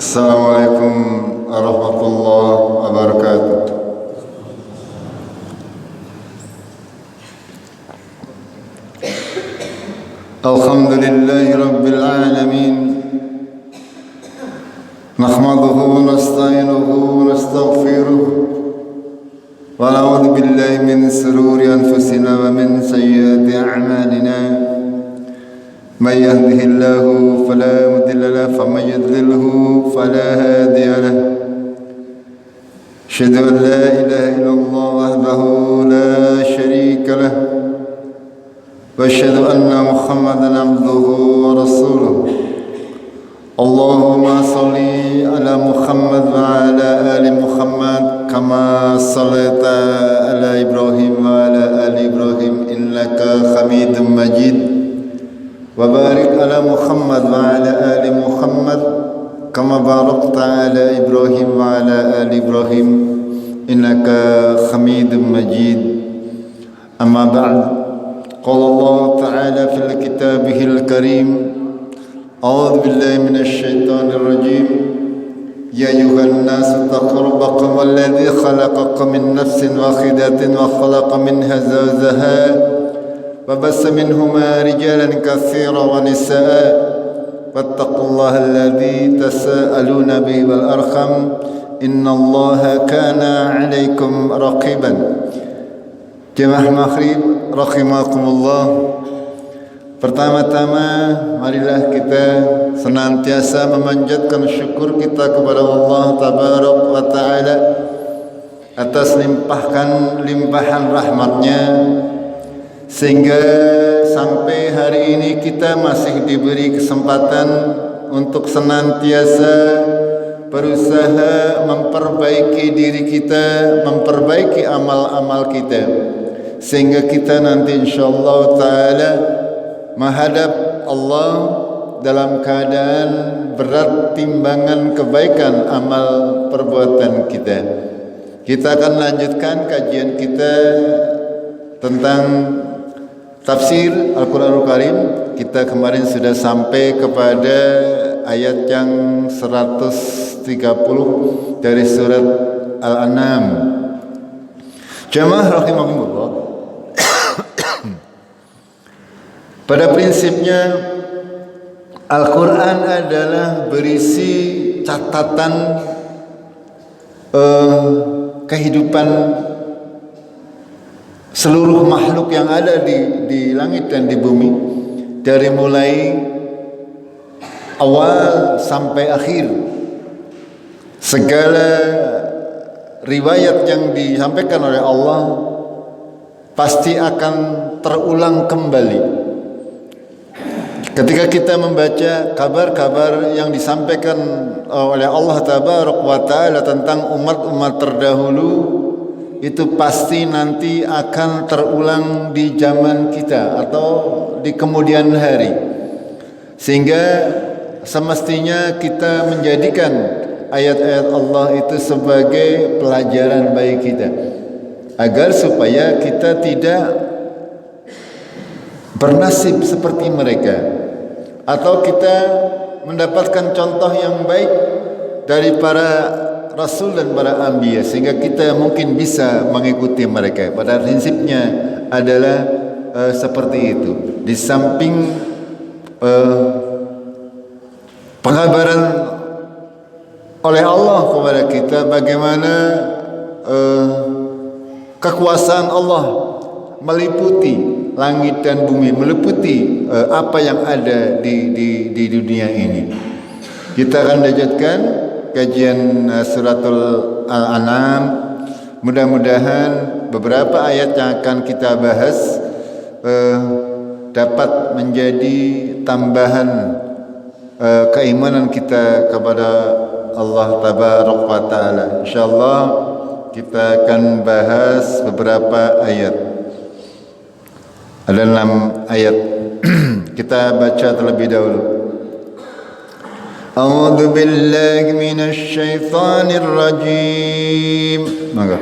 Assalamualaikum warahmatullahi wabarakatuh. Alhamdulillahi rabbil alamin. Nahmaduhu wa nasta'inuhu wa nastaghfiruh. Wa na'udzu billahi min shururi anfusina wa min sayyiati a'malina. من يهده الله فلا مضل له ومن يضلله فلا هادي له أشهد أن لا إله إلا الله وحده لا شريك له وأشهد أن محمدا عبده ورسوله اللهم صل على محمد وعلى آل محمد كما صليت على إبراهيم وعلى آل إبراهيم إنك حميد مجيد وبارك على محمد وعلى آل محمد كما باركت على إبراهيم وعلى آل إبراهيم إنك حميد مجيد أما بعد قال الله تعالى في كتابه الكريم أعوذ بالله من الشيطان الرجيم يا أيها الناس اتقوا ربكم الذي خلقكم من نفس واحدة وخلق منها زوجها وبث منهما رجالا كثيرا ونساء واتقوا الله الذي تساءلون به والأرحام إن الله كان عليكم رقيبا. Jemaah maghrib rahimakumullah. Pertama-tama marilah kita senantiasa memanjatkan syukur kita kepada Allah tabarak wa ta'ala atas limpahan rahmatnya, sehingga sampai hari ini kita masih diberi kesempatan untuk senantiasa berusaha memperbaiki diri kita, memperbaiki amal-amal kita, sehingga kita nanti insyaallah ta'ala menghadap Allah dalam keadaan berat timbangan kebaikan amal perbuatan kita. Kita akan lanjutkan kajian kita tentang tafsir Al-Quranul Karim. Kita kemarin sudah sampai kepada ayat yang 130 dari surat Al-An'am. Jamaah rahimahumullah. Pada prinsipnya Al-Quran adalah berisi catatan kehidupan seluruh makhluk yang ada di langit dan di bumi, dari mulai awal sampai akhir. Segala riwayat yang disampaikan oleh Allah pasti akan terulang kembali. Ketika kita membaca kabar-kabar yang disampaikan oleh Allah tabarak wa ta'ala tentang umat-umat terdahulu, itu pasti nanti akan terulang di zaman kita atau di kemudian hari, sehingga semestinya kita menjadikan ayat-ayat Allah itu sebagai pelajaran bagi kita, agar supaya kita tidak bernasib seperti mereka, atau kita mendapatkan contoh yang baik dari para Rasul dan para Anbiya, sehingga kita mungkin bisa mengikuti mereka. Pada prinsipnya adalah seperti itu. Di samping pengabaran oleh Allah kepada kita bagaimana kekuasaan Allah meliputi langit dan bumi, meliputi apa yang ada di dunia ini. Kita akan lanjutkan kajian suratul Al-An'am. Mudah-mudahan beberapa ayat yang akan kita bahas dapat menjadi tambahan keimanan kita kepada Allah tabarak wa ta'ala. Insyaallah kita akan bahas beberapa ayat. Ada 6 ayat. Kita baca terlebih dahulu. A'udzu billahi minasy syaithanir rajim. Mangga.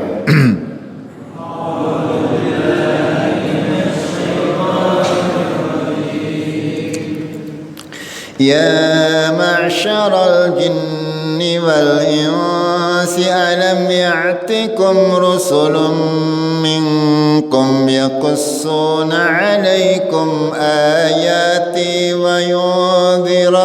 يا معشر الجن والإنس ألم يأتكم رسل منكم يقصون عليكم آياتي وينذرونكم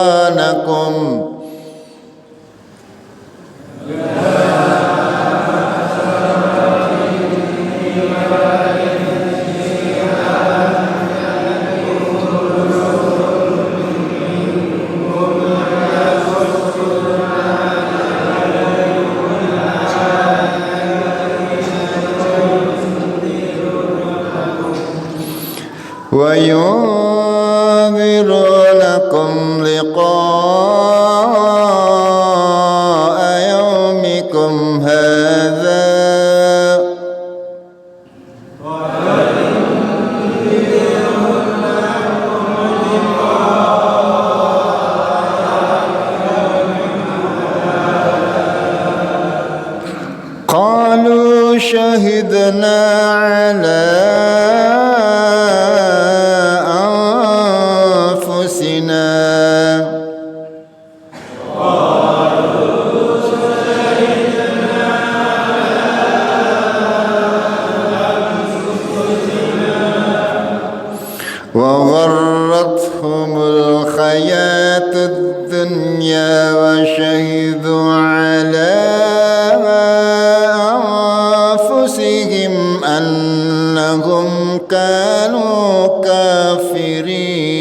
وينذرونكم لقاء يومكم هذا قالوا شهدنا على وغرتهم الحياة الدنيا وشهدوا على أنفسهم أنهم كانوا كافرين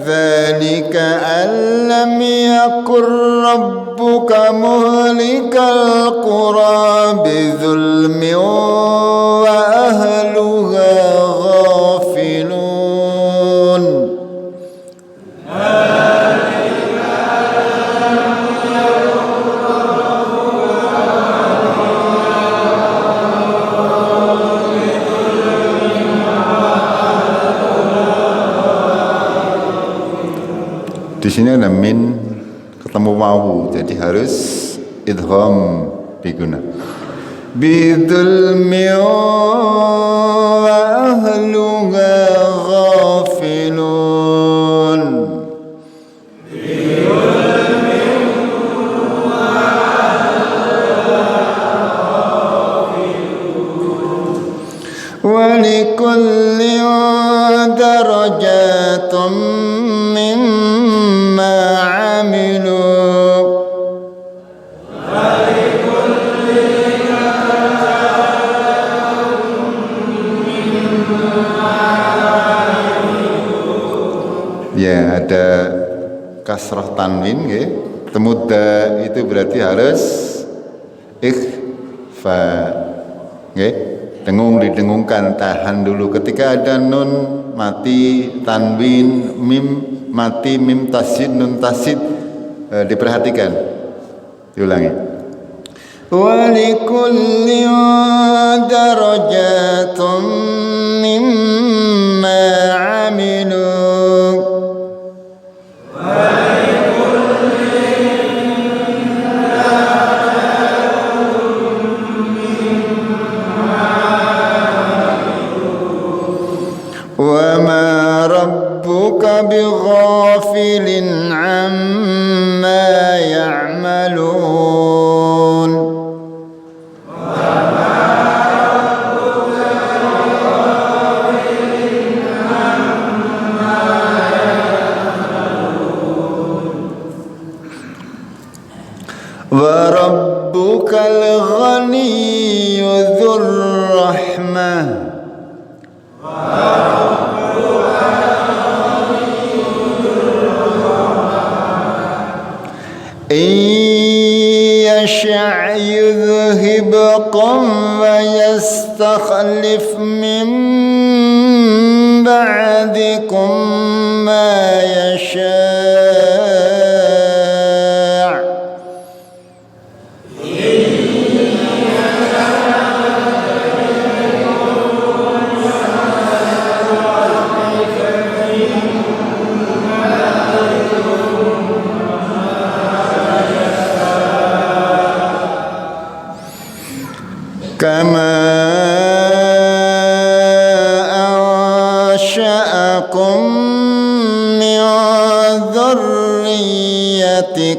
ذلك أن لم يكن ربك مهلك القرى بظلم وأهلها غافلون Di sini ada min ketemu wawu, jadi harus idgham diguna. Bidzulmi wa ahluha ghafilun. Wa likulli darajatum mimma عملوا ya ada kasrah tanwin ya. Temudda itu berarti harus ikhfa ya. Dengung didengungkan, tahan dulu. Ketika ada nun mati, tanwin, mim mati, mim tasid, nun tasid, diperhatikan. Diulangi. Walikulli darajatun mimma amilu. بغافل عما يعملون وربك الغني ذو الرحمة إن يشأ يذهبكم ويستخلف من بعدكم ما يشاء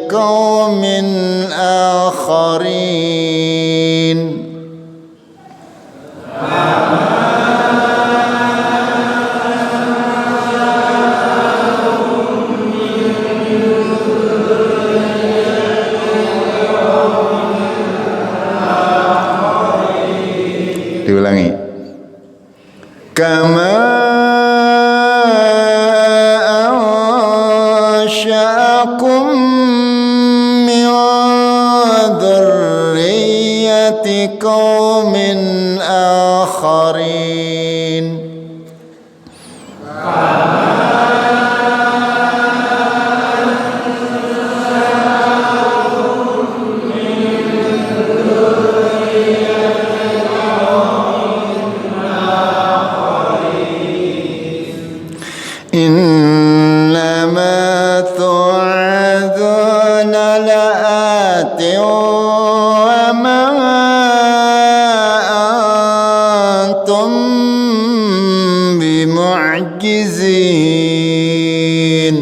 قوم آخرين. Diulangi. Kama ansha'akum min dzurriyyati qaumin akharin. Innama tu'aduna la'ati wa ma antum bimu'jizin.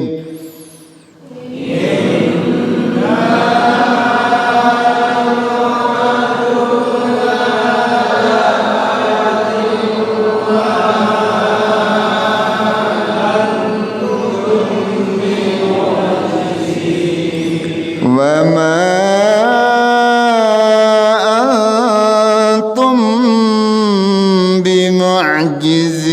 Wa ma antum bimu'jizin.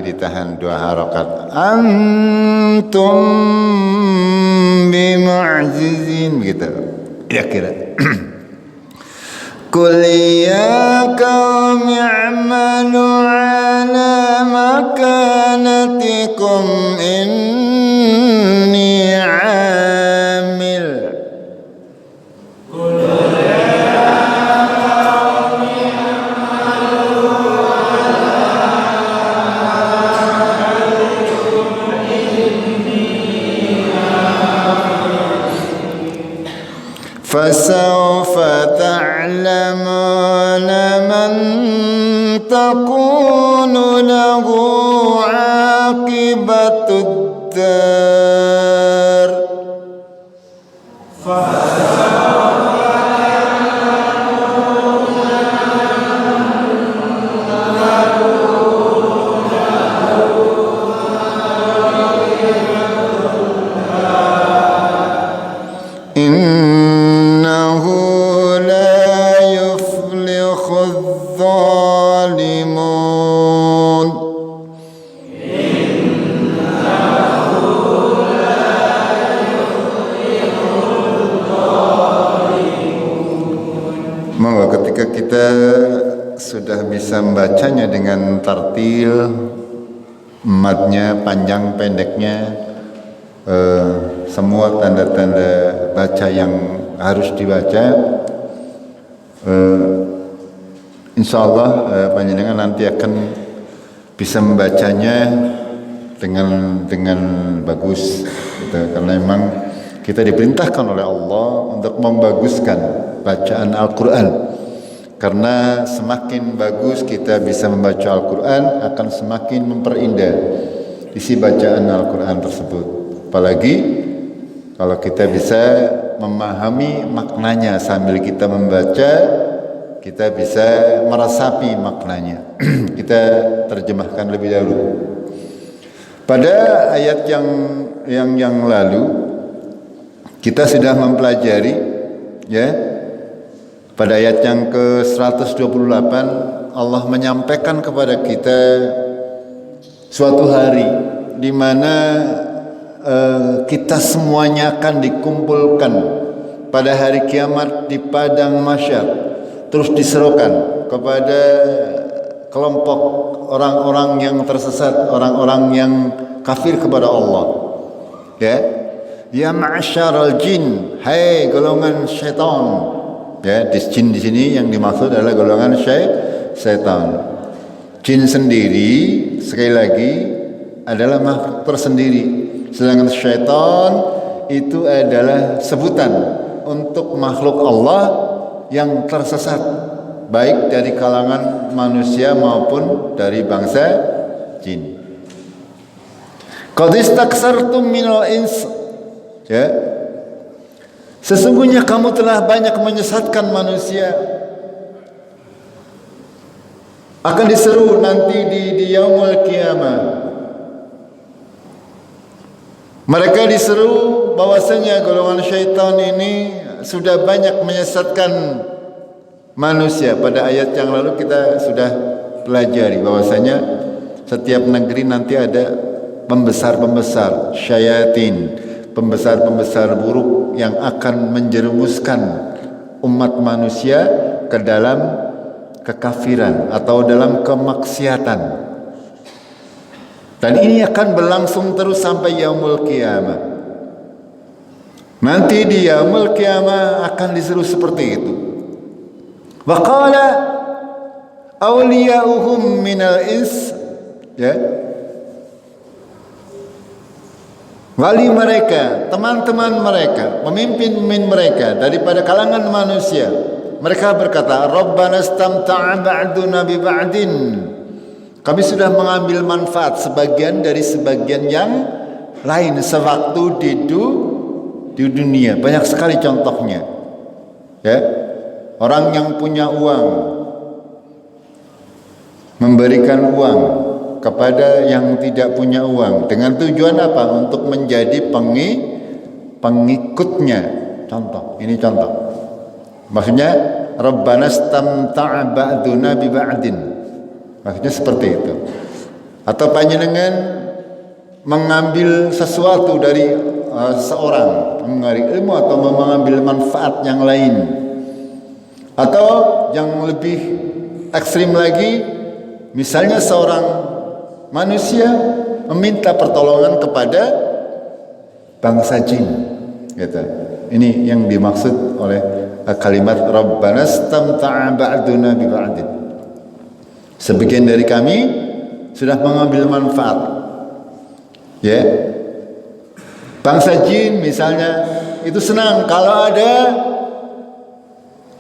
Ditahan dua harakat. Antum bimu'jizin begitu. Kira-kira. Qul ya qaumi i'malu ala makanatikum inni 'amil. Fasawfa ta'lamuna man takunu lahu 'aqibatud dar. Innahu la yuflihudz zalimun. Monggo ketika kita sudah bisa membacanya dengan tartil, matnya, panjang pendeknya, semua tanda-tanda baca yang harus dibaca, insyaallah panjenengan nanti akan bisa membacanya dengan bagus gitu. Karena memang kita diperintahkan oleh Allah untuk membaguskan bacaan Al-Quran, karena semakin bagus kita bisa membaca Al-Quran akan semakin memperindah isi bacaan Al-Quran tersebut. Apalagi kalau kita bisa memahami maknanya sambil kita membaca, kita bisa meresapi maknanya. Kita terjemahkan lebih dahulu. Pada ayat yang lalu kita sudah mempelajari, ya. Pada ayat yang ke-128 Allah menyampaikan kepada kita suatu hari di mana kita semuanya akan dikumpulkan pada hari kiamat di padang mahsyar, terus diserukan kepada kelompok orang-orang yang tersesat, orang-orang yang kafir kepada Allah. Ya ma'syaral jin, hai golongan syaitan. Ya, jin di sini yang dimaksud adalah golongan syaitan. Jin sendiri sekali lagi adalah makhluk tersendiri, sedangkan syaitan itu adalah sebutan untuk makhluk Allah yang tersesat, baik dari kalangan manusia maupun dari bangsa jin. Qad istaksartum minal ins, ya, sesungguhnya kamu telah banyak menyesatkan manusia. Akan diseru nanti di yaumul qiyamah. Mereka diseru bahwasanya golongan syaitan ini sudah banyak menyesatkan manusia. Pada ayat yang lalu kita sudah pelajari bahwasanya setiap negeri nanti ada pembesar-pembesar syayatin, pembesar-pembesar buruk yang akan menjerumuskan umat manusia ke dalam kekafiran atau dalam kemaksiatan. Dan ini akan berlangsung terus sampai yaumul qiyamah. Nanti di yaumul qiyamah akan diseru seperti itu. Wa qala awliya'uhum minal ins, ya, wali mereka, teman-teman mereka, pemimpin mereka daripada kalangan manusia, mereka berkata, Rabbana istamta'a ba'duna bi ba'din. Kami sudah mengambil manfaat sebagian dari sebagian yang lain sewaktu di dunia. Banyak sekali contohnya. Ya. Orang yang punya uang memberikan uang kepada yang tidak punya uang dengan tujuan apa? Untuk menjadi pengikutnya. Contoh, ini contoh. Maksudnya Rabbana istamta'a ba'duna bi ba'din. Maksudnya seperti itu. Atau panjenengan mengambil sesuatu dari seorang, mengambil ilmu atau mengambil manfaat yang lain. Atau yang lebih ekstrim lagi, misalnya seorang manusia meminta pertolongan kepada bangsa jin, gitu. Ini yang dimaksud oleh kalimat Rabbana istamta'a ba'duna bi ba'din. Sebagian dari kami sudah mengambil manfaat. Ya. Bangsa jin misalnya itu senang kalau ada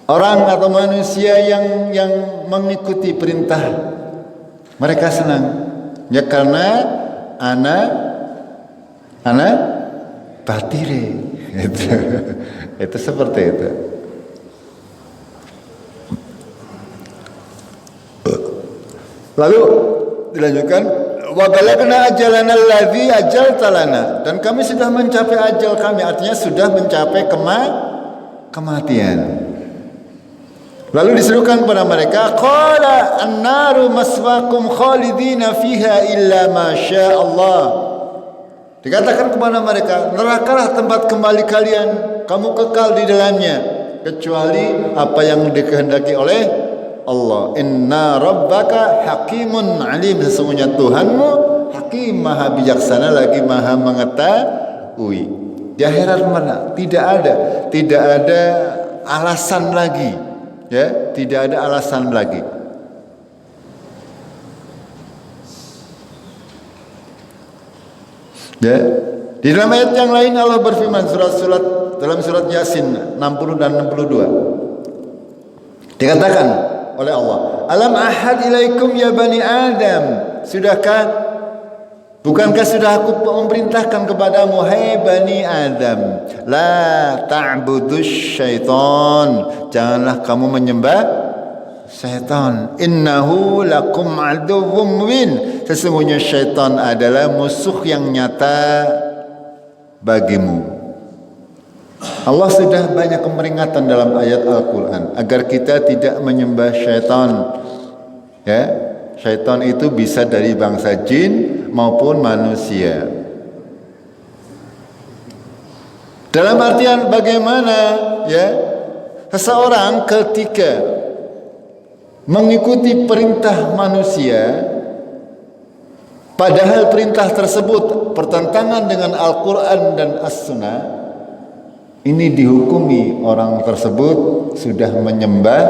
orang atau manusia yang mengikuti perintah. Mereka senang. Ya karena ana batire. Itu seperti itu. Lalu dilanjutkan, wa balagna ajalana allazi ajalta lana, dan kami sudah mencapai ajal kami, artinya sudah mencapai kematian. Lalu diserukan kepada mereka, qala an-naru maswaakum khalidina fiha illa ma syaa Allah. Dikatakan kepada mereka, nerakalah tempat kembali kalian, kamu kekal di dalamnya kecuali apa yang dikehendaki oleh Allah. Inna rabbaka hakimun alim, sesungguhnya Tuhanmu hakim, maha bijaksana lagi maha mengetahui. Di akhirat mana? Tidak ada alasan lagi, ya, tidak ada alasan lagi. Ya, di dalam ayat yang lain Allah berfirman dalam surat Yasin 60 dan 62. Dikatakan oleh Allah, alam ahad ilaikum ya bani Adam, bukankah sudah aku memerintahkan kepadamu, hai bani Adam, la ta'budus syaitan, janganlah kamu menyembah syaitan, innahu lakum aduwwum mubin, sesungguhnya syaitan adalah musuh yang nyata bagimu. Allah sudah banyak peringatan dalam ayat Al-Quran agar kita tidak menyembah syaitan. Ya, syaitan itu bisa dari bangsa jin maupun manusia. Dalam artian bagaimana, ya, seseorang ketika mengikuti perintah manusia, padahal perintah tersebut bertentangan dengan Al-Quran dan As-Sunnah, ini dihukumi orang tersebut sudah menyembah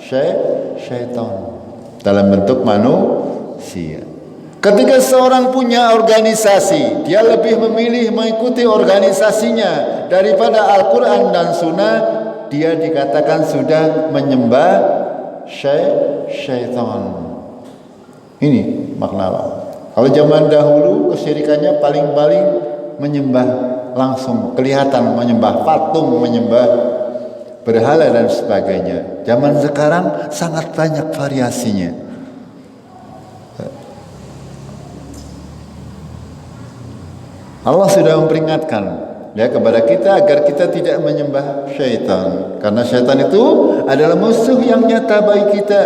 syaitan dalam bentuk manusia. Ketika seorang punya organisasi, dia lebih memilih mengikuti organisasinya daripada Al-Quran dan Sunnah, dia dikatakan sudah menyembah syaitan. Ini makna. Kalau zaman dahulu kesyirikannya paling-paling menyembah langsung, kelihatan menyembah patung, menyembah berhala dan sebagainya. Zaman sekarang sangat banyak variasinya. Allah sudah memperingatkan kepada kita agar kita tidak menyembah syaitan, karena syaitan itu adalah musuh yang nyata bagi kita.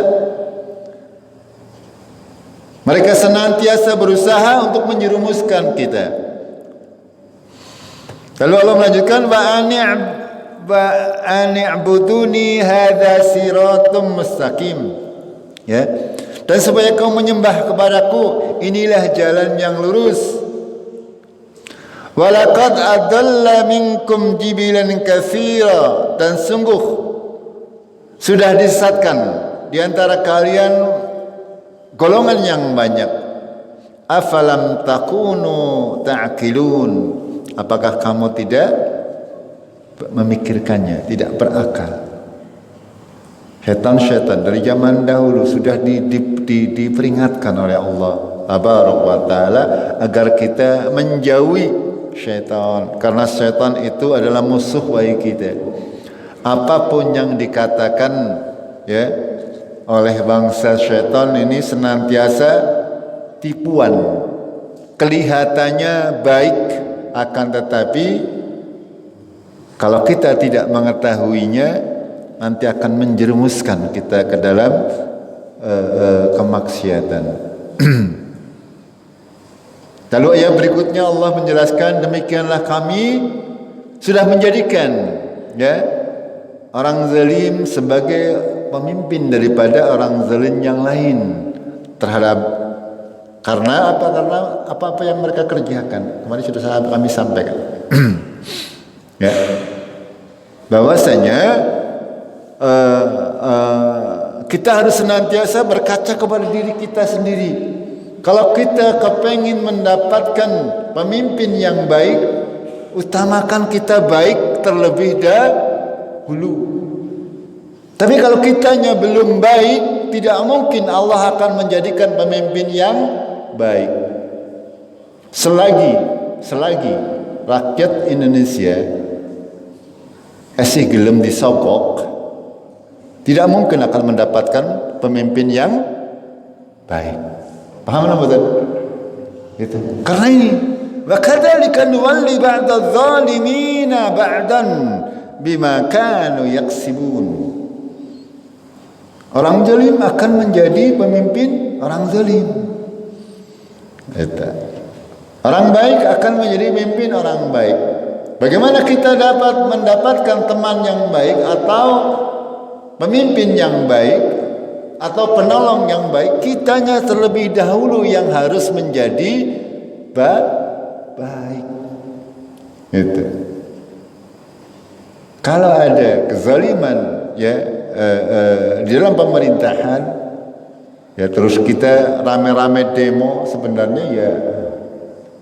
Mereka senantiasa berusaha untuk menjerumuskan kita. Lalu Allah melanjutkan wa ani'buduni hadza siratum mustaqim. Dan supaya kau menyembah kepadaku, inilah jalan yang lurus. Walaqad adalla minkum jibilan katsira, dan sungguh sudah disesatkan di antara kalian golongan yang banyak. Afalam takunu ta'qilun, apakah kamu tidak memikirkannya, tidak berakal? Syaitan dari zaman dahulu sudah diperingatkan oleh Allah Tabaraka wa Ta'ala agar kita menjauhi syaitan, karena syaitan itu adalah musuh bagi kita. Apapun yang dikatakan oleh bangsa syaitan ini senantiasa tipuan. Kelihatannya baik, akan tetapi kalau kita tidak mengetahuinya, nanti akan menjerumuskan kita ke dalam kemaksiatan. Lalu ayat berikutnya Allah menjelaskan, demikianlah kami sudah menjadikan orang zalim sebagai pemimpin daripada orang zalim yang lain karena apa yang mereka kerjakan. Kemarin sudah kami sampaikan bahwasanya kita harus senantiasa berkaca kepada diri kita sendiri. Kalau kita kepengin mendapatkan pemimpin yang baik, utamakan kita baik terlebih dahulu. Tapi kalau kitanya belum baik, tidak mungkin Allah akan menjadikan pemimpin yang baik. Selagi rakyat Indonesia gelem disogok, tidak mungkin akan mendapatkan pemimpin yang baik. Paham tak betul? Gitu. Karena ini, wa kadzalika nuwalli ba'dadz zalimina ba'dan bima kanu yaksibun. Orang zalim akan menjadi pemimpin orang zalim. Orang baik akan menjadi pemimpin orang baik. Bagaimana kita dapat mendapatkan teman yang baik atau pemimpin yang baik atau penolong yang baik? Kitanya terlebih dahulu yang harus menjadi baik. Itu. Kalau ada kezaliman di dalam pemerintahan, terus kita rame-rame demo, sebenarnya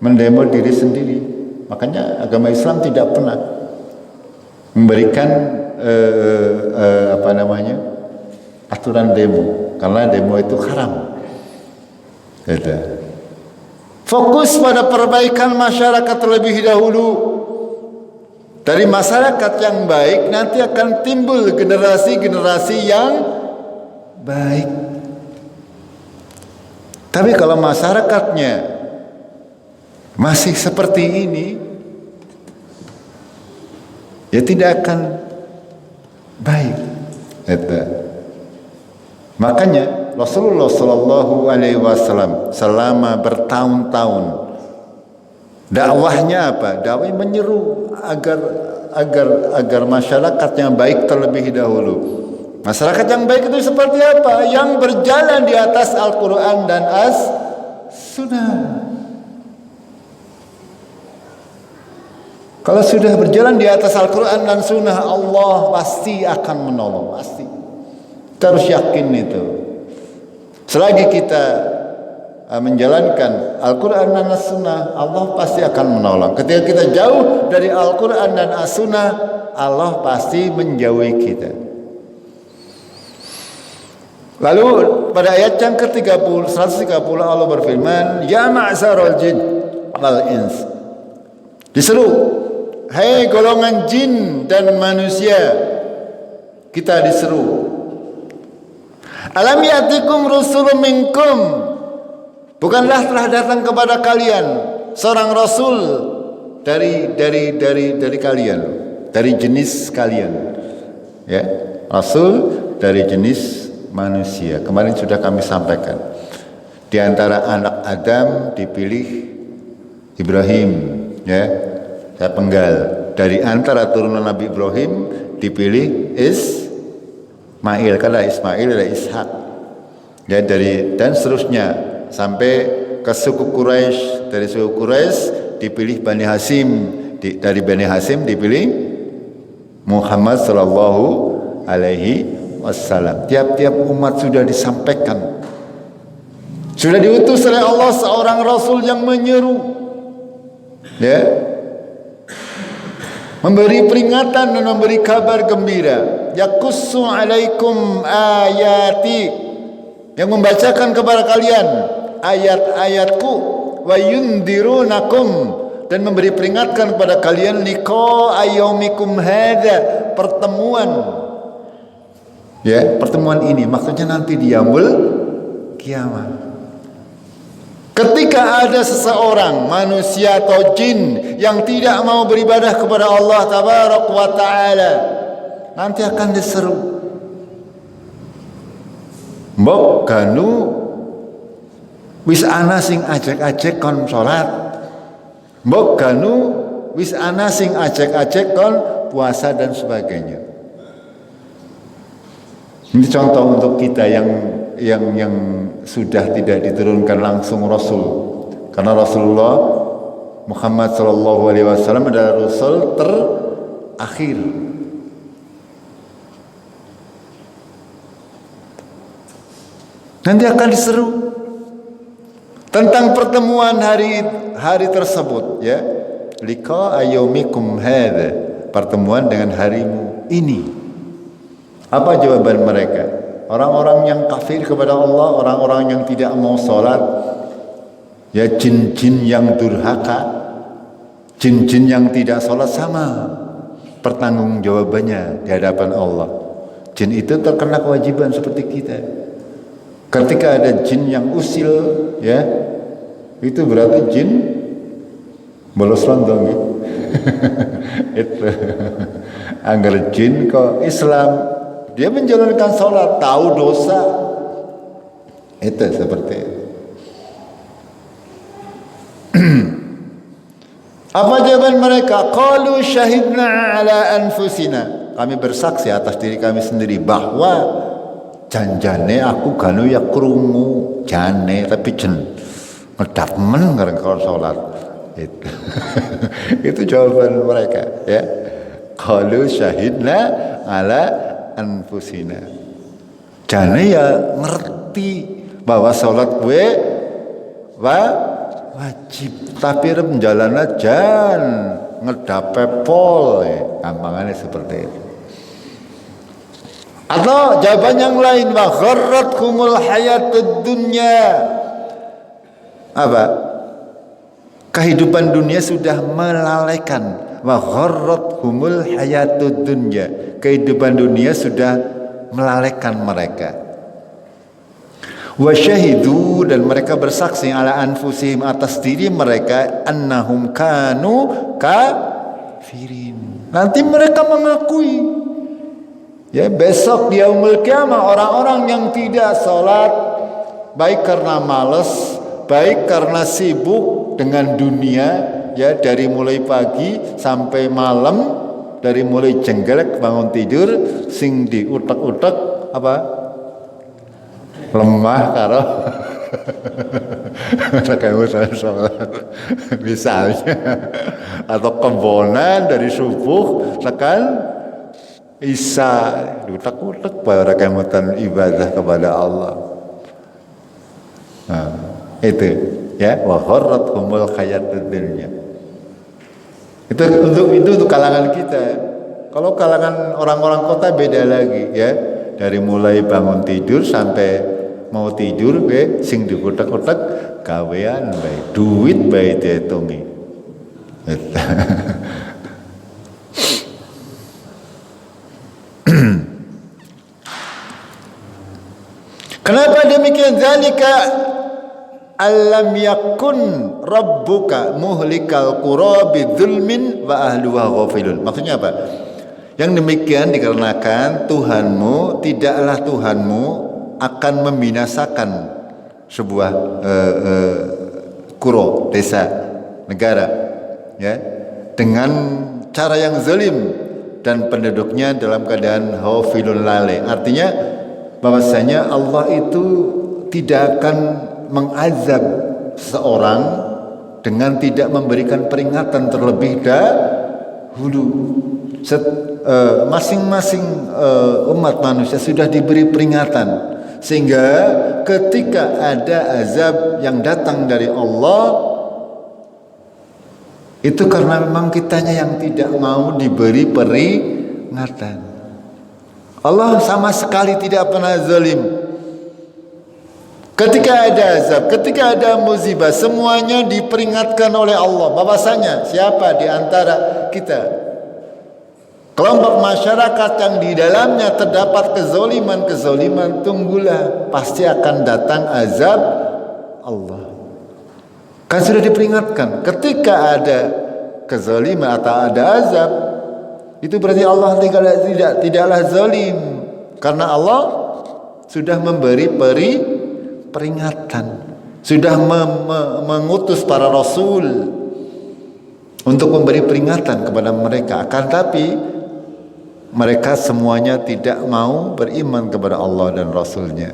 mendemo diri sendiri. Makanya agama Islam tidak pernah memberikan aturan demo, karena demo itu haram. Fokus pada perbaikan masyarakat terlebih dahulu. Dari masyarakat yang baik nanti akan timbul generasi-generasi yang baik. Tapi kalau masyarakatnya masih seperti ini, tidak akan baik. Makanya Rasulullah Shallallahu Alaihi Wasallam selama bertahun-tahun dakwahnya apa? Dakwahnya menyeru agar masyarakat yang baik terlebih dahulu. Masyarakat yang baik itu seperti apa? Yang berjalan di atas Al-Quran dan As-Sunnah. Kalau sudah berjalan di atas Al-Quran dan Sunnah, Allah pasti akan menolong, pasti. Kita harus yakin itu. Selagi kita menjalankan Al-Quran dan As-Sunnah, Allah pasti akan menolong. Ketika kita jauh dari Al-Quran dan As-Sunnah, Allah pasti menjauhi kita. Lalu pada ayat yang ke-30, 130 Allah berfirman, Ya ma'syarul jin wal ins. Diseru, hai golongan jin dan manusia, kita diseru. Alam yatikum rusulun minkum, bukanlah telah datang kepada kalian seorang rasul dari kalian, dari jenis kalian, ya, rasul dari jenis manusia. Kemarin sudah kami sampaikan, di antara anak Adam dipilih Ibrahim, ya, saya penggal. Dari antara turunan Nabi Ibrahim dipilih Ismail, karena Ismail ada Ishak, ya, dan seterusnya sampai ke suku Quraisy. Dari suku Quraisy dipilih Bani Hasim, dari Bani Hasim dipilih Muhammad sallallahu alaihi wasallam. Tiap-tiap umat sudah disampaikan, sudah diutus oleh Allah seorang rasul yang menyeru, ya, memberi peringatan dan memberi kabar gembira. Yaqussu alaikum ayati, yang membacakan kepada kalian ayat-ayatku, wa yundirunakum, dan memberi peringatan kepada kalian liqa ayyamikum hadza, pertemuan, ya, pertemuan ini maksudnya nanti di yaumul kiamat. Ketika ada seseorang manusia atau jin yang tidak mau beribadah kepada Allah tabarak wa taala, nanti akan diseru, mbok ganu wis ana sing ajek-ajek kon salat, mbok ganu wis ana sing ajek-ajek kon puasa dan sebagainya. Ini contoh untuk kita yang sudah tidak diturunkan langsung Rasul, karena Rasulullah Muhammad sallallahu alaihi wasallam adalah Rasul terakhir. Nanti akan diseru tentang pertemuan hari tersebut, ya, liqa ayyamikum hadza, pertemuan dengan harimu ini. Apa jawaban mereka? Orang-orang yang kafir kepada Allah, orang-orang yang tidak mau sholat, ya, jin-jin yang durhaka, jin-jin yang tidak sholat, sama pertanggungjawabannya di hadapan Allah. Jin itu terkena kewajiban seperti kita. Ketika ada jin yang usil, ya, itu berarti jin bolos rondong, ya. Itu anggar jin kok Islam, dia menjalankan sholat, tahu dosa, itu seperti itu. Apa jawaban mereka? Qalu syahidna ala anfusina, kami bersaksi atas diri kami sendiri bahwa janjane aku ganu ya krungu jane, tapi jen ngedap men karena kalau sholat. Itu itu jawaban mereka, ya. Qalu syahidna ala anfusina, jane ya ngerti bahwa sholat gue wajib, tapi menjalana jan ngedape pol, ya. Gampangannya seperti itu. Atau jawaban yang lain, wa gharratkumul hayatud dunya, apa? Kehidupan dunia sudah melalaikan. Wa gharratkumul hayatud dunya, kehidupan dunia sudah melalaikan mereka. Wa syahidu, dan mereka bersaksi ala anfusihim, atas diri mereka, annahum kanu kafirin. Nanti mereka mengakui, ya, besok di yaumul kiamah orang-orang yang tidak sholat, baik karena malas, baik karena sibuk dengan dunia, ya, dari mulai pagi sampai malam, dari mulai jengkelek bangun tidur, sing diutek-utek apa? Lemah karo misalnya, atau kebonan dari subuh tekan Isya, diutek-utek pada kemutan ibadah kepada Allah. Nah, Itu ya, wa gharrathumul hayatud dunya. Itu untuk kalangan kita. Kalau kalangan orang-orang kota beda lagi ya. Dari mulai bangun tidur sampai mau tidur sing dikotak-kotak gawean bae, duit bae dihitungi. Kenapa demikian? Zalika alam yakun rabbuka muhlikal qura bidzulmin wa ahluha ghafilun. Maksudnya apa? Yang demikian dikarenakan tidaklah Tuhanmu akan membinasakan sebuah qura, desa, negara ya, dengan cara yang zalim dan penduduknya dalam keadaan ghafilun lalai. Artinya bahwasanya Allah itu tidak akan mengazab seorang dengan tidak memberikan peringatan terlebih dahulu. Masing-masing umat manusia sudah diberi peringatan, sehingga ketika ada azab yang datang dari Allah, itu karena memang kitanya yang tidak mau diberi peringatan. Allah sama sekali tidak pernah zalim. Ketika ada azab, ketika ada musibah, semuanya diperingatkan oleh Allah. Bahwasanya siapa di antara kita, kelompok masyarakat yang di dalamnya terdapat kezoliman, tunggulah, pasti akan datang azab Allah. Kan sudah diperingatkan. Ketika ada kezoliman atau ada azab, itu berarti Allah tidaklah zalim, karena Allah sudah memberi peringatan, sudah mengutus para rasul untuk memberi peringatan kepada mereka. Akan tapi mereka semuanya tidak mau beriman kepada Allah dan Rasulnya.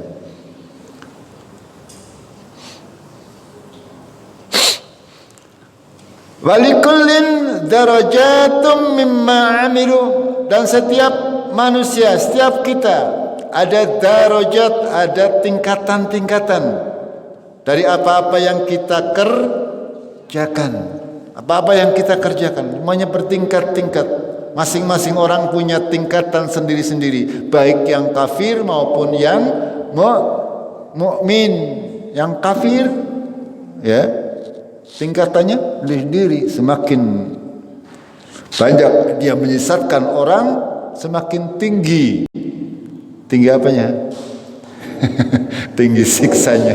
Walikullin darajatum mimma amilu, dan setiap manusia, setiap kita ada darajat, ada tingkatan-tingkatan dari apa-apa yang kita kerjakan. Apa-apa yang kita kerjakan semuanya bertingkat-tingkat. Masing-masing orang punya tingkatan sendiri-sendiri, baik yang kafir maupun yang mukmin. Yang kafir ya, tingkatannya sendiri, semakin banyak dia menyesatkan orang, semakin tinggi apanya? Tinggi siksanya.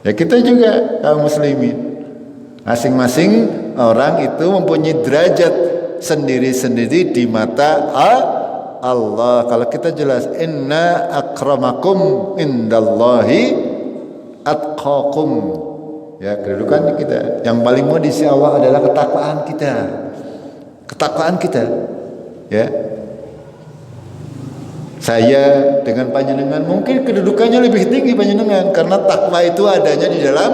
Ya kita juga kaum muslimin, masing-masing orang itu mempunyai derajat sendiri-sendiri di mata Allah. Kalau kita jelas, inna akramakum indallahi atqakum. Ya, kedudukan kita yang paling mulia di sisi Allah adalah ketakwaan kita. Ya. Saya dengan panjenengan mungkin kedudukannya lebih tinggi panjenengan, karena takwa itu adanya di dalam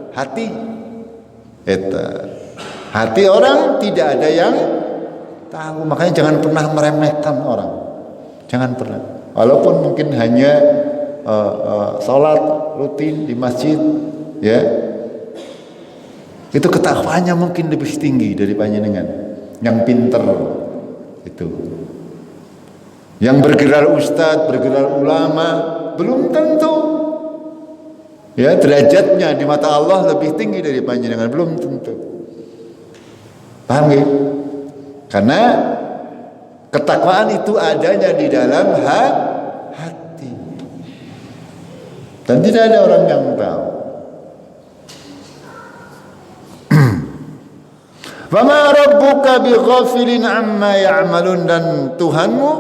hati. Hati orang tidak ada yang tahu. Makanya jangan pernah meremehkan orang. Jangan pernah. Walaupun mungkin hanya sholat rutin di masjid, ya, itu ketakwaannya mungkin lebih tinggi dari panjenengan yang pinter itu. Yang bergelar ustadz, bergelar ulama, belum tentu ya derajatnya di mata Allah lebih tinggi dari panjenengan, belum tentu. Paham gak? Karena ketakwaan itu adanya di dalam hati, dan tidak ada orang yang tahu. Wa ma rabbuka bighafilin amma ya'malun, dan Tuhanmu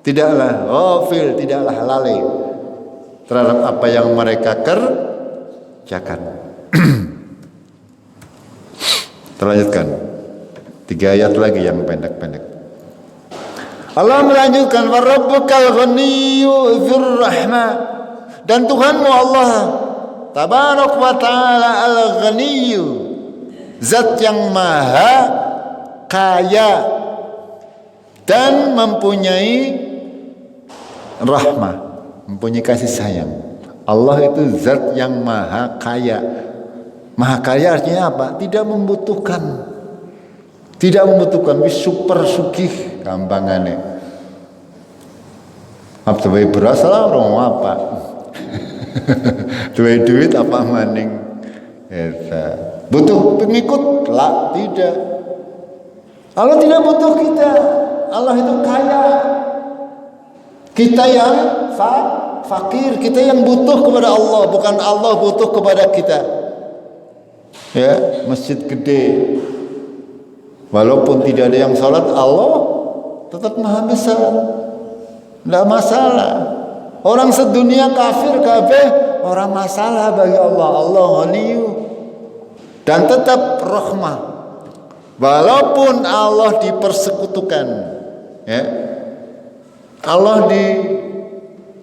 tidaklah ghafil, tidaklah lalai terhadap apa yang mereka kerjakan. Terlanjutkan 3 ayat lagi yang pendek-pendek. Allah melanjutkan, wa rabbukal ghaniyyu dzur rahmah, dan Tuhanmu Allah tabarak wa ta'ala al-ghaniyyu, zat yang maha kaya dan mempunyai rahmah, mempunyai kasih sayang. Allah itu zat yang maha kaya. Maha kaya artinya apa? Tidak membutuhkan. Tidak membutuhkan, wis super sugih gampangane. Apa wae beras lah orang apa? Duit apa maning? Butuh pengikut? Lah, tidak. Allah tidak butuh kita. Allah itu kaya. Kita yang fakir, kita yang butuh kepada Allah, bukan Allah butuh kepada kita. Ya, masjid gede. Walaupun tidak ada yang sholat, Allah tetap maha besar. Tidak masalah. Orang sedunia kafir kabeh orang masalah bagi Allah. Allah ghaniyu. Dan tetap rahmah. Walaupun Allah dipersekutukan, ya, Allah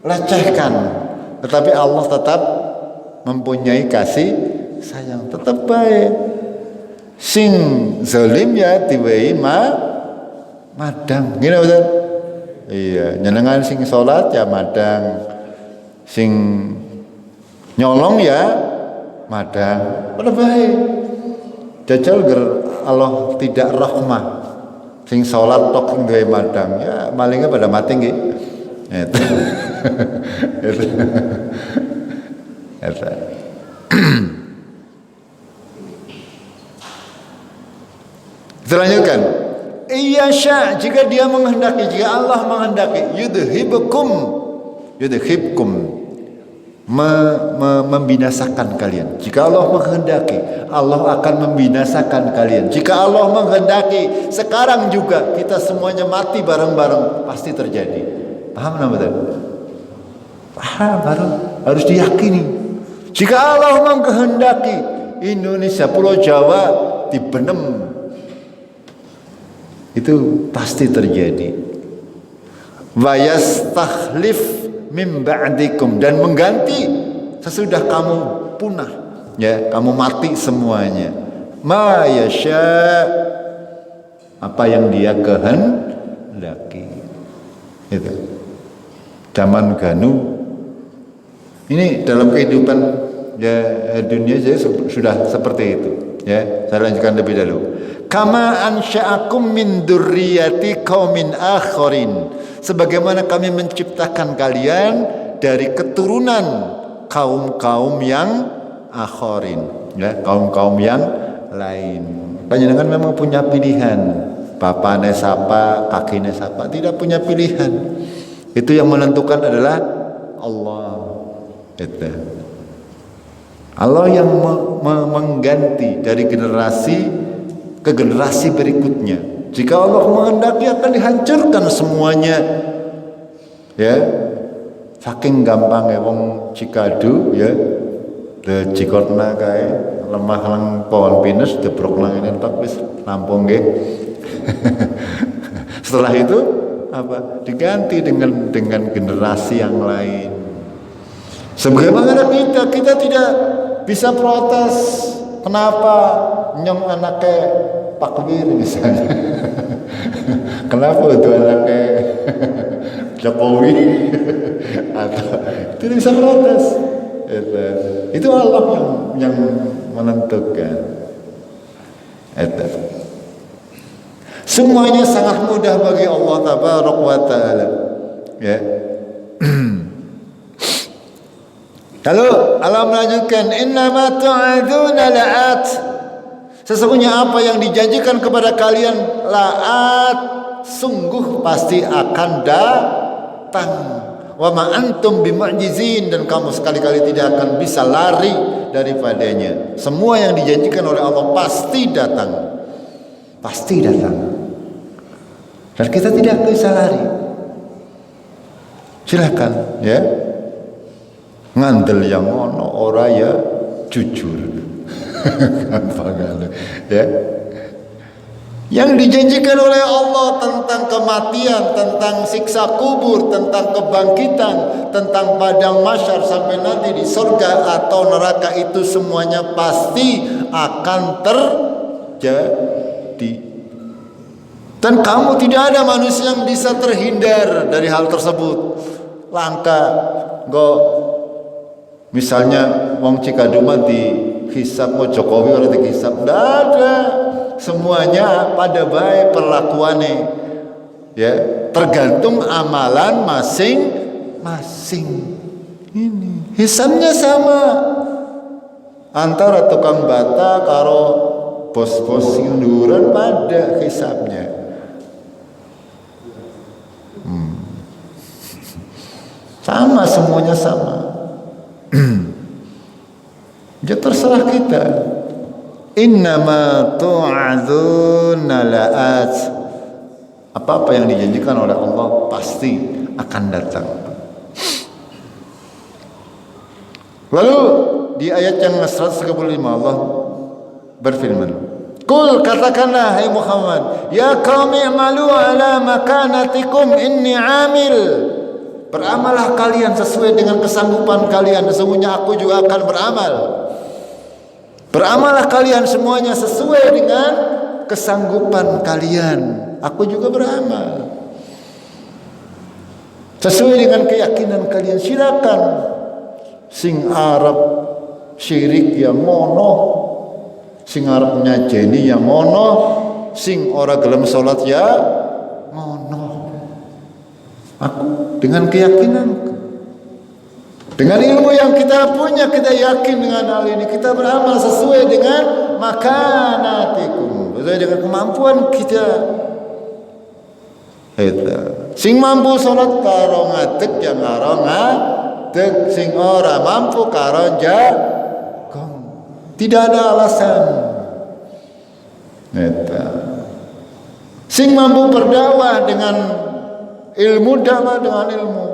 dilecehkan, tetapi Allah tetap mempunyai kasih sayang, tetap baik. Sing zalim ya diwehi madang. Gini betul? Iya, nyenengan sing salat ya madang. Sing nyolong ya madang. Pada baik. Jajal ger Allah tidak rahmah. Sing salat tok sing duwe madang ya malingnya pada mati nggih. Itu. Itu. Selanjutkan, iya sya, jika dia menghendaki, jika Allah menghendaki, yudhibkum, membinasakan kalian. Jika Allah menghendaki, Allah akan membinasakan kalian. Jika Allah menghendaki, sekarang juga kita semuanya mati bareng-bareng, pasti terjadi. Paham nama betul? Paham, harus diyakini. Jika Allah menghendaki, Indonesia, Pulau Jawa dibenem, itu pasti terjadi. Wa yastakhlif min ba'dikum, dan mengganti sesudah kamu punah, ya, kamu mati semuanya. Ma yasha, apa yang dia kehendaki. Itu. Zaman ganu. Ini dalam kehidupan ya dunia saya sudah seperti itu, ya. Saya lanjutkan lebih dahulu. Kama ansha'akum min dzurriyyati qaumin akharin, sebagaimana kami menciptakan kalian dari keturunan kaum-kaum yang akharin, ya, kaum-kaum yang lain. Panjenengan memang punya pilihan, bapaknya siapa, kakeknya siapa, tidak punya pilihan. Itu yang menentukan adalah Allah. Itu. Allah yang mengganti dari generasi ke generasi berikutnya. Jika Allah menghendaki akan dihancurkan semuanya. Ya. Saking gampang ya wong Cikadu ya. De Cikotna kae lemah lang pohon pinus debrok nang ngene tok wis nampung nggih. Setelah itu apa? Diganti dengan generasi yang lain. Sebagaimana kita tidak bisa protes. Kenapa nyong anaknya Pak Wir misalnya? Kenapa itu anaknya Jokowi? Atau tidak bisa protes. Itu Allah yang menentukan. Itu. Semuanya sangat mudah bagi Allah Tabaraka wa Ta'ala. Ya. Lalu Allah melanjutkan, innama tu'adzuna la'at, sesungguhnya apa yang dijanjikan kepada kalian la'at, sungguh pasti akan datang. Wa ma antum bimu'jizin, dan kamu sekali-kali tidak akan bisa lari daripadanya. Semua yang dijanjikan oleh Allah pasti datang. Pasti datang. Dan kita tidak bisa lari. Silakan, ya. Ngandel yang ono ora ya jujur. Gampang ya. Yang dijanjikan oleh Allah tentang kematian, tentang siksa kubur, tentang kebangkitan, tentang padang mahsyar sampai nanti di surga atau neraka, itu semuanya pasti akan terjadi. Dan kamu tidak ada manusia yang bisa terhindar dari hal tersebut. Langka go Misalnya wong Cikaduma dihisab mau Jokowi orang dihisab, nggak ada. Semuanya pada baik perlakuannya, ya tergantung amalan masing-masing. Ini hisabnya sama antara tukang bata karo bos-bos induran pada hisabnya. Sama, semuanya sama. Ya terserah kita. Innama tu'adzuna la'at. Apa-apa yang dijanjikan oleh Allah pasti akan datang. Lalu di ayat yang 135 Allah berfirman, Qul, katakanlah hai Muhammad, ya qaumi i'malu ala makanatikum inni 'amil. Beramallah kalian sesuai dengan kesanggupan kalian, sesungguhnya aku juga akan beramal. Beramallah kalian semuanya sesuai dengan kesanggupan kalian, aku juga beramal. Sesuai dengan keyakinan kalian, silakan. Sing Arab syirik ya mono, sing Arab nyajeni ya mono, sing ora gelem salat ya mono. Aku dengan keyakinanku, dengan ilmu yang kita punya, kita yakin dengan hal ini, kita beramal sesuai dengan makanatikum, sesuai dengan kemampuan kita. Itu sing mampu salat karo ngadeg ya karo ngadeg, sing ora mampu karo jagong. Tidak ada alasan. Itu sing mampu berdakwah dengan ilmu, dakwah dengan ilmu.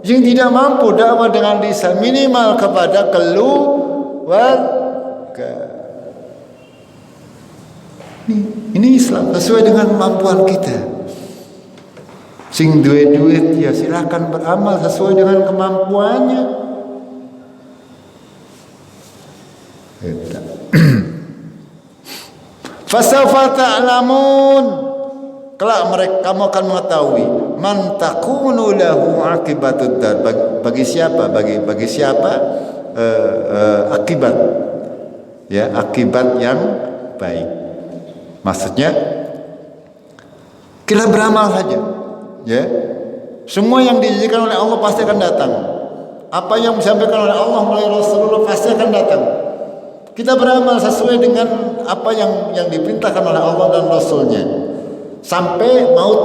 Yang tidak mampu dakwah dengan lisan, minimal kepada keluarga. Ini Islam sesuai dengan kemampuan kita. Sing duit ya silakan beramal sesuai dengan kemampuannya. Fasawfa ta'lamun, kelak mereka kamu akan mengetahui man takunu lahu akibatud dar, bagi siapa akibat, ya akibat yang baik. Maksudnya kita beramal saja, ya semua yang dijanjikan oleh Allah pasti akan datang. Apa yang disampaikan oleh Allah melalui Rasulullah pasti akan datang. Kita beramal sesuai dengan apa yang diperintahkan oleh Allah dan Rasulnya sampai maut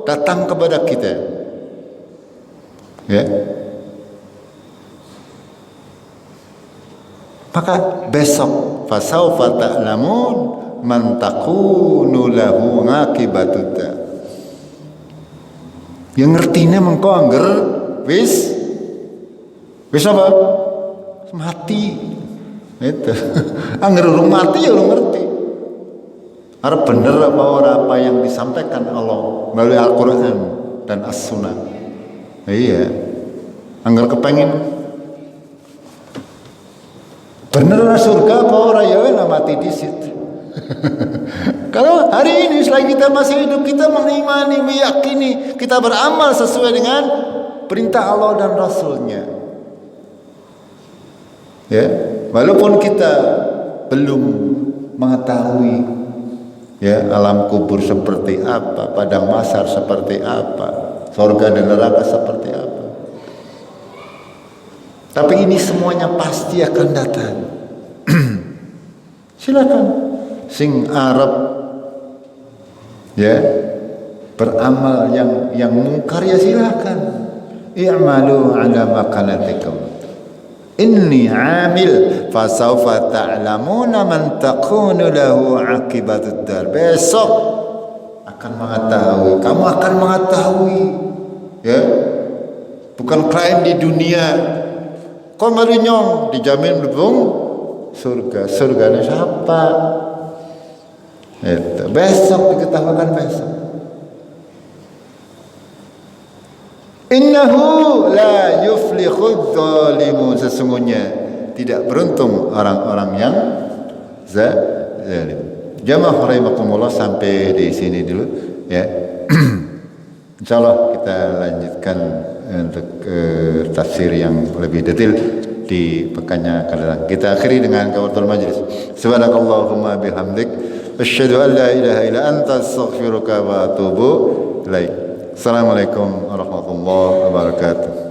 datang kepada kita, ya. Maka besok fasaufa ta'lamun man takunu lahu aqibatud dar. Yang ngertine mengko angger wis apa? Mati. Itu. Angger urung mati ya urung ngerti. Harap bener apa ora apa yang disampaikan Allah melalui Al-Quran dan As-Sunnah. Iya. Angger kepengin bener surga apa ora ya mati disit. Kalau hari ini selagi kita masih hidup, kita mengimani, meyakini, kita beramal sesuai dengan perintah Allah dan Rasulnya. Ya, walaupun kita belum mengetahui, ya alam kubur seperti apa, padang mahsyar seperti apa, surga dan neraka seperti apa. Tapi ini semuanya pasti akan datang. Silakan sing Arab, ya beramal yang mungkar ya silakan. I'malu ala makanatikum inni amil fasawfa ta'lamuna man takunu lahu aqibatud dar. Besok akan mengetahui, kamu akan mengetahui, ya bukan klaim di dunia kau nyong dijamin belum surganya siapa itu besok diketahukan besok. Innahu la yuflihudz zalimun, sesungguhnya tidak beruntung orang-orang yang zalim. Jamaah rahimakumullah, sampai di sini dulu ya. Insyaallah kita lanjutkan untuk tafsir yang lebih detail di pekannya akan datang. Kita akhiri dengan kafaratul majlis. Subhanakallahumma bihamdik asyhadu an la ilaha illa anta astaghfiruka wa atubu ilaik. Assalamualaikum warahmatullahi wabarakatuh.